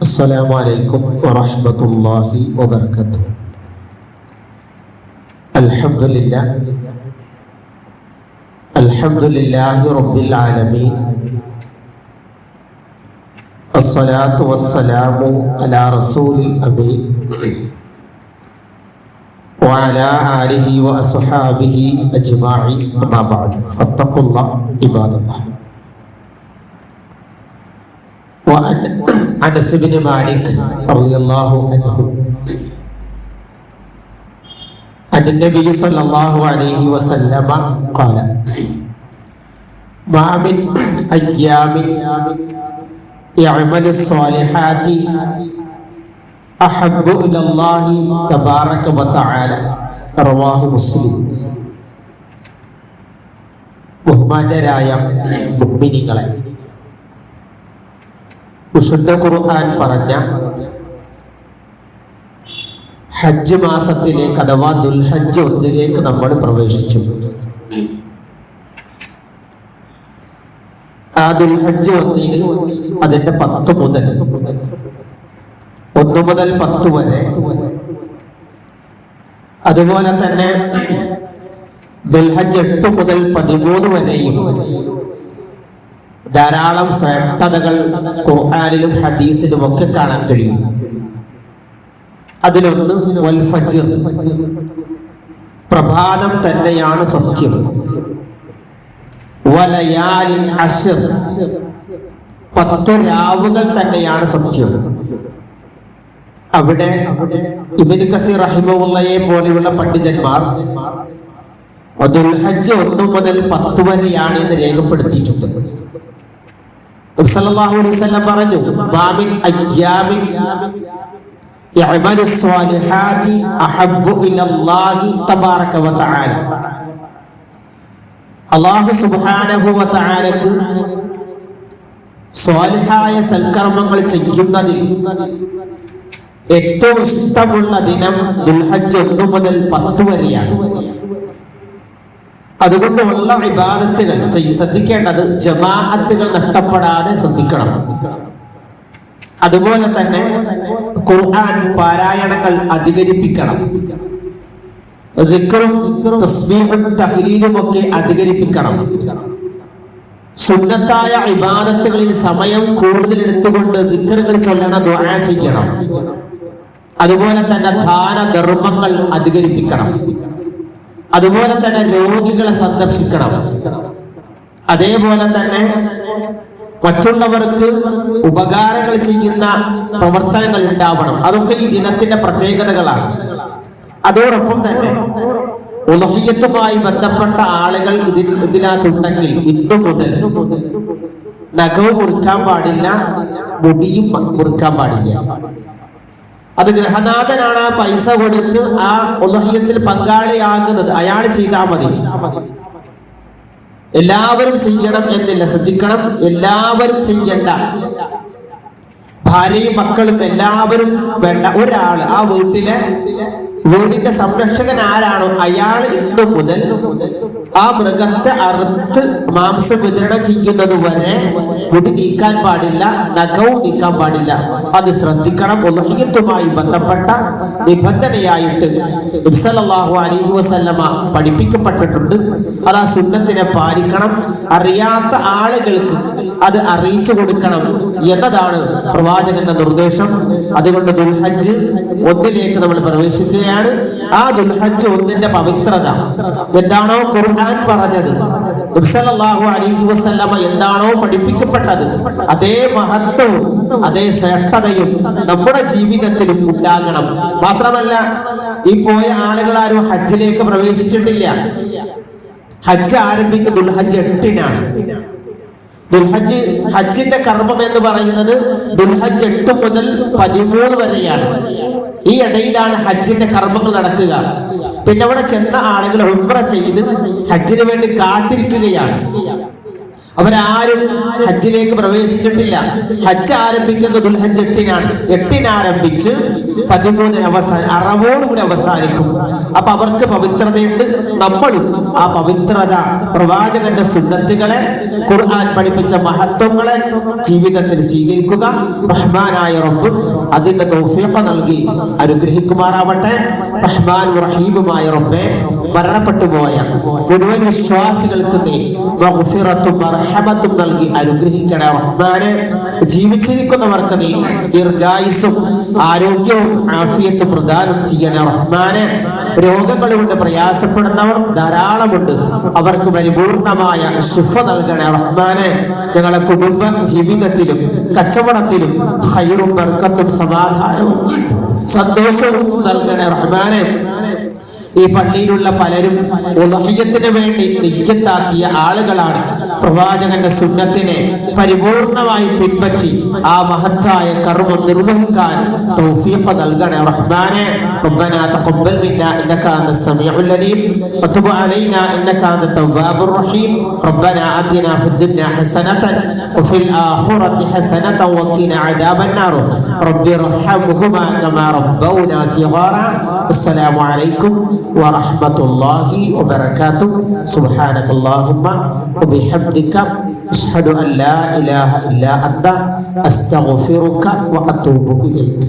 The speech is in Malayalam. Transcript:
അസ്സലാമു അലൈക്കും വറഹ്മത്തുള്ളാഹി വബറകാതുഹു. അൽഹംദുലില്ലാഹി റബ്ബിൽ ആലമീൻ. അസ്സലാത്തു വസ്സലാമു അലാ റസൂലിൽ അമീൻ വഅലാ ആലിഹി വഅസ്ഹാബിഹി അജ്മഈൻ. അമ്മാ ബഅദ് ഫത്തഖുല്ലാഹ ഇബാദല്ലാഹ്. وعن أنس بن مالك رضي الله عنه عن النبي صلى الله عليه وسلم قال: ما من أيام يعمل الصالحات أحب إلى الله تبارك وتعالى. رواه مسلم. ബഹുമാന്യരായ മുഅ്മിനീങ്ങളെ, വിശുദ്ധ ഖുർആൻ പറഞ്ഞ ഹജ്ജ് മാസത്തിലേക്ക് അഥവാ ദുൽഹജ്ജ് 1 നമ്മൾ പ്രവേശിച്ചു. ആ ദുൽഹജ്ജ് 1 അതിന്റെ 10 മുതൽ 1 മുതൽ 10 വരെ, അതുപോലെ തന്നെ ദുൽഹജ്ജ് 8 മുതൽ 13 വരെയും ധാരാളം ശ്രേഷ്ഠതകൾ ഖുർആനിലും ഹദീസിലും ഒക്കെ കാണാൻ കഴിയും. അതിലൊന്ന് വൽ ഫജ്ർ, പ്രഭാതം തന്നെയാണ് സത്യം. വലയാലിൻ അശ്ർ, 10 രാവുകൾ തന്നെയാണ് സത്യം. അവിടെ ഇബ്നു കസീർ റഹിമഹുള്ളയെ പോലെയുള്ള പണ്ഡിതന്മാർ ദുൽഹജ്ജ് 1 മുതൽ 10 വരെയാണ് എന്ന് രേഖപ്പെടുത്തിയിട്ടുണ്ട്. നബി സല്ലല്ലാഹു അലൈഹി വസല്ലം പറഞ്ഞു: മാമിൻ അയ്യാമിൻ യഅമലു സ്വാലിഹാത്തി അഹബ്ബു ഇലല്ലാഹി തബാറക വ തആല. അല്ലാഹു സുബ്ഹാനഹു വ തആലക്ക് സ്വാലിഹായ സൽക്കർമ്മങ്ങൾ ചെയ്യുന്നതിൽ ഏറ്റവും ഇഷ്ടമുള്ള ദിനം ദുൽഹജ്ജ് 1 മുതൽ 10 വരെയാണ്. അതുകൊണ്ട് ഉള്ള ഇബാദത്തുകൾ ശ്രദ്ധിക്കേണ്ടത് ജമാഅത്തുകൾ നഷ്ടപ്പെടാതെ ശ്രദ്ധിക്കണം. അതുപോലെ തന്നെ ഖുർആൻ പാരായണങ്ങൾ അധികരിപ്പിക്കണം. സിക്റും തസ്ബീഹും തഹ്ലീലും ഒക്കെ അധികരിപ്പിക്കണം. സുന്നത്തായ ഇബാദത്തുകളിൽ സമയം കൂടുതൽ എടുത്തുകൊണ്ട് സിക്റുകൾ ചൊല്ലണം, ദുആ ചെയ്യണം. അതുപോലെ തന്നെ ദാനധർമ്മങ്ങൾ അധികരിപ്പിക്കണം. അതുപോലെ തന്നെ രോഗികളെ സന്ദർശിക്കണം. അതേപോലെ തന്നെ മറ്റുള്ളവർക്ക് ഉപകാരങ്ങൾ ചെയ്യുന്ന പ്രവർത്തനങ്ങൾ ഉണ്ടാവണം. അതൊക്കെ ഈ ദിനത്തിന്റെ പ്രത്യേകതകളാണ്. അതോടൊപ്പം തന്നെ ഉളുഹിയ്യത്തുമായി ബന്ധപ്പെട്ട ആളുകൾ ഇതിനകത്തുണ്ടെങ്കിൽ ഇന്നു മുതൽ നഖവും മുറിക്കാൻ പാടില്ല, മുടിയും മുറിക്കാൻ പാടില്ല. അത് ഗൃഹനാഥനാണ് ആ പൈസ കൊടുത്ത് ആ ഉളുഹിയ്യത്തിൽ പങ്കാളിയാകുന്നത്, അയാൾ ചെയ്താൽ മതി. എല്ലാവരും ചെയ്യണം എന്നില്ല, ശ്രദ്ധിക്കണം. എല്ലാവരും ചെയ്യണ്ട, ഭാര്യയും മക്കളും എല്ലാവരും വേണ്ട. ഒരാള് ആ വീടിന്റെ സംരക്ഷകൻ ആരാണോ അയാൾ ഇന്നു മുതൽ ആ മൃഗത്തെ അറുത്ത് മാംസം വിതരണം ചെയ്യുന്നത് വരെ മുടി നീക്കാൻ പാടില്ല, നഖവും നീക്കാൻ പാടില്ല. അത് ശ്രദ്ധിക്കണം. ഉളുഹിയ്യത്തുമായി ബന്ധപ്പെട്ട നിബന്ധനയായിട്ട് നബി സല്ലല്ലാഹു അലൈഹി വസല്ലമ പഠിപ്പിക്കപ്പെട്ടിട്ടുണ്ട്. അത് ആ സുന്നത്തിനെ പാലിക്കണം. അറിയാത്ത ആളുകൾക്ക് അത് അറിയിച്ചു കൊടുക്കണം എന്നതാണ് പ്രവാചകന്റെ നിർദ്ദേശം. അതുകൊണ്ട് ദുൽഹജ്ജ് 1 നമ്മൾ പ്രവേശിക്കുകയാണ്. ആ ദുൽഹജ്ജ് 1 പവിത്രത എന്താണോ ഖുർആൻ പറഞ്ഞത്, നബി സല്ലല്ലാഹു അലൈഹി വസല്ലമ എന്താണോ പഠിപ്പിക്കപ്പെട്ടത്, അതേ മഹത്വവും അതേ ശ്രേഷ്ഠതയും നമ്മുടെ ജീവിതത്തിലും ഉണ്ടാകണം. മാത്രമല്ല, ഈ പോയ ആളുകൾ ആരും ഹജ്ജിലേക്ക് പ്രവേശിച്ചിട്ടില്ല. ഹജ്ജ് ആരംഭിക്കുന്ന ദുൽഹജ്ജ് 8-നാണ്. ഹജ്ജിന്റെ കർമ്മം എന്ന് പറയുന്നത് ദുൽഹജ്ജ് 8 മുതൽ 13 വരെയാണ്. ഈ ഇടയിലാണ് ഹജ്ജിന്റെ കർമ്മങ്ങൾ നടക്കുക. പിന്നെ അവിടെ ചെന്ന ആളുകൾ ഉംറ ചെയ്ത് ഹജ്ജിന് വേണ്ടി കാത്തിരിക്കുകയാണ്. അവരാരും ഹജ്ജിലേക്ക് പ്രവേശിച്ചിട്ടില്ല. ഹജ്ജ് ആരംഭിക്കുന്നത് ദുൽഹജ്ജ് 8-നാണ്. 8-ന് ആരംഭിച്ച് 13-ന് അറവോടുകൂടി അവസാനിക്കും. അപ്പൊ അവർക്ക് പവിത്രതയുണ്ട്. നമ്മളും ആ പവിത്രത, പ്രവാചകന്റെ സുന്നത്തുകളെ, ഖുർആൻ പഠിപ്പിച്ച മഹത്വങ്ങളെ ജീവിതത്തിൽ സ്വീകരിക്കുക. റഹ്മാനായ റബ്ബ് അതിന്റെ തൗഫീഖ് നൽകി അനുഗ്രഹിക്കുമാറാവട്ടെ. റഹ്മാനും റഹീമുമായ റബ്ബേ, മരണപ്പെട്ടു പോയ മുഴുവൻ വിശ്വാസികൾക്ക് നീ മഗ്ഫിറത്തും റഹ്മത്തും നൽകി അനുഗ്രഹിക്കണേ റഹ്മാനെ. ജീവിച്ചിരിക്കുന്നവർക്ക് നീ ദീർഘായുസ്സും ആരോഗ്യവും ആഫിയത്തും പ്രദാനം ചെയ്യണേ റഹ്മാനെ. രോഗങ്ങൾ കൊണ്ട് പ്രയാസപ്പെടുന്നവർ ധാരാളമുണ്ട്. അവർക്ക് പരിപൂർണമായ ശിഫ നൽകണേ റഹ്മാനെ. ഞങ്ങളെ കുടുംബ ജീവിതത്തിലും കച്ചവടത്തിലും ഖൈറും ബർക്കത്തും സമാധാനവും സന്തോഷവും നൽകണേ റഹ്മാനെ. ഈ പള്ളിയിലുള്ള പലരും ഉളഹിയത്തിന് വേണ്ടി നിയ്യത്താക്കിയ ആളുകളാണ്. പ്രവാചകന്റെ സുന്നത്തിനെ പരിപൂർണമായി പിൻപറ്റി ആ മഹത്തായ കർമ്മം നിർവഹിക്കാൻ തൗഫീഖ് നൽകണേ റഹ്മാനെ. റബ്ബനാ തഖബ്ബൽ മിന്നാ ഇന്നക അൻതസ് സമീഉൽ അലീം വതുബ് അലൈനാ ഇന്നക അൻതത് തവ്വാബുർ റഹീം. റബ്ബനാ ആതിനാ ഫിദ് ദുനിയാ ഹസനതൻ വഫിൽ ആഖിറതി ഹസനതൻ വഖിനാ അദാബൻ നാർ. റബ്ബി റഹ്മുഹുമാ കമാ റബ്ബൗനാ സിഗാറാ. അസ്സലാമു അലൈക്കും വറഹ്മത്തുള്ളാഹി വബറകാതുഹു. സുബ്ഹാനകല്ലാഹുമ്മ വബിഹംദിക അഷ്ഹദു അൻ ലാ ഇലാഹ ഇല്ലാ അൻത അസ്തഗ്ഫിറുക വഅതൂബു ഇലൈക.